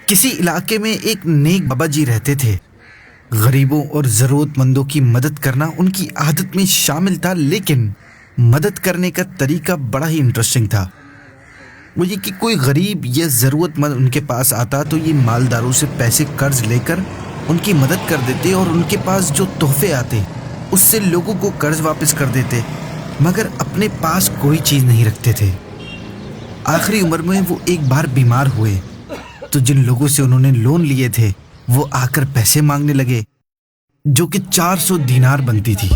کسی علاقے میں ایک نیک بابا جی رہتے تھے۔ غریبوں اور ضرورت مندوں کی مدد کرنا ان کی عادت میں شامل تھا، لیکن مدد کرنے کا طریقہ بڑا ہی انٹرسٹنگ تھا۔ وہ یہ کہ کوئی غریب یا ضرورت مند ان کے پاس آتا تو یہ مالداروں سے پیسے قرض لے کر ان کی مدد کر دیتے، اور ان کے پاس جو تحفے آتے اس سے لوگوں کو قرض واپس کر دیتے، مگر اپنے پاس کوئی چیز نہیں رکھتے تھے۔ آخری عمر میں وہ ایک بار بیمار ہوئے تو جن لوگوں سے انہوں نے لون لیے تھے وہ آ کر پیسے مانگنے لگے، جو کہ 400 دینار بنتی تھی۔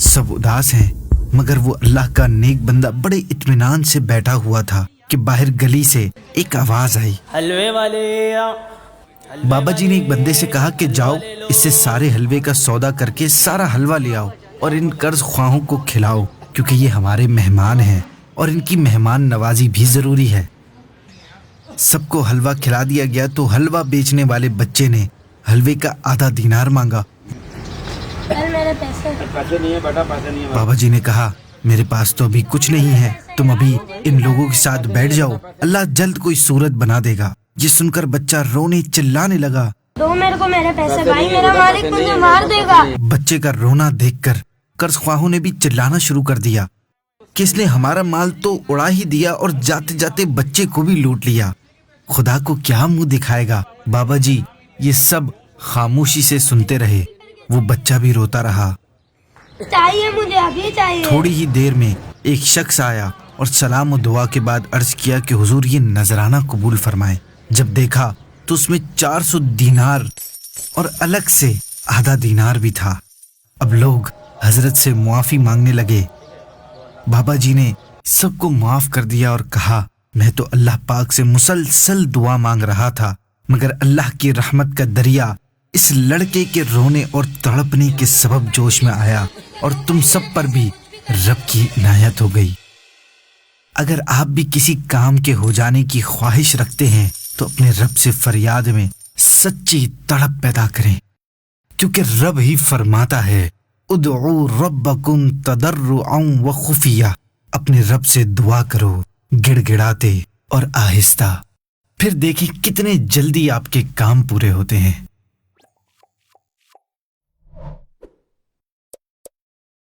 سب اداس ہیں، مگر وہ اللہ کا نیک بندہ بڑے اطمینان سے بیٹھا ہوا تھا کہ باہر گلی سے ایک آواز آئی۔ حلوے والے بابا جی نے ایک بندے سے کہا کہ جاؤ اس سے سارے حلوے کا سودا کر کے سارا حلوہ لے آؤ اور ان قرض خواہوں کو کھلاؤ، کیونکہ یہ ہمارے مہمان ہیں اور ان کی مہمان نوازی بھی ضروری ہے۔ سب کو حلوہ کھلا دیا گیا تو حلوہ بیچنے والے بچے نے حلوے کا آدھا دینار مانگا۔ میرے پیسے نہیں ہے بیٹا، پیسے نہیں ہے۔ بابا جی نے کہا میرے پاس تو ابھی کچھ نہیں ہے، تم ابھی ان لوگوں کے ساتھ بیٹھ جاؤ، اللہ جلد کوئی صورت بنا دے گا۔ یہ سن کر بچہ رونے چلانے لگا، دو میرے کو میرے پیسے، بھائی میرا مالک مجھے مار دے گا۔ بچے کا رونا دیکھ کر قرض خواہوں نے بھی چلانا شروع کر دیا کہ اس نے ہمارا مال تو اڑا ہی دیا اور جاتے جاتے بچے کو بھی لوٹ لیا، خدا کو کیا منہ دکھائے گا۔ بابا جی یہ سب خاموشی سے سنتے رہے، وہ بچہ بھی روتا رہا۔ چاہیے مجھے، ابھی چاہیے۔ تھوڑی ہی دیر میں ایک شخص آیا اور سلام و دعا کے بعد عرض کیا کہ حضور یہ نذرانہ قبول فرمائیں۔ جب دیکھا تو اس میں 400 دینار اور الگ سے آدھا دینار بھی تھا۔ اب لوگ حضرت سے معافی مانگنے لگے۔ بابا جی نے سب کو معاف کر دیا اور کہا میں تو اللہ پاک سے مسلسل دعا مانگ رہا تھا، مگر اللہ کی رحمت کا دریا اس لڑکے کے رونے اور تڑپنے کے سبب جوش میں آیا اور تم سب پر بھی رب کی عنایت ہو گئی۔ اگر آپ بھی کسی کام کے ہو جانے کی خواہش رکھتے ہیں تو اپنے رب سے فریاد میں سچی تڑپ پیدا کریں، کیونکہ رب ہی فرماتا ہے ادعوا ربکم تضرعا وخفیہ، اپنے رب سے دعا کرو گڑ گڑاتے اور آہستہ، پھر دیکھیں کتنے جلدی آپ کے کام پورے ہوتے ہیں۔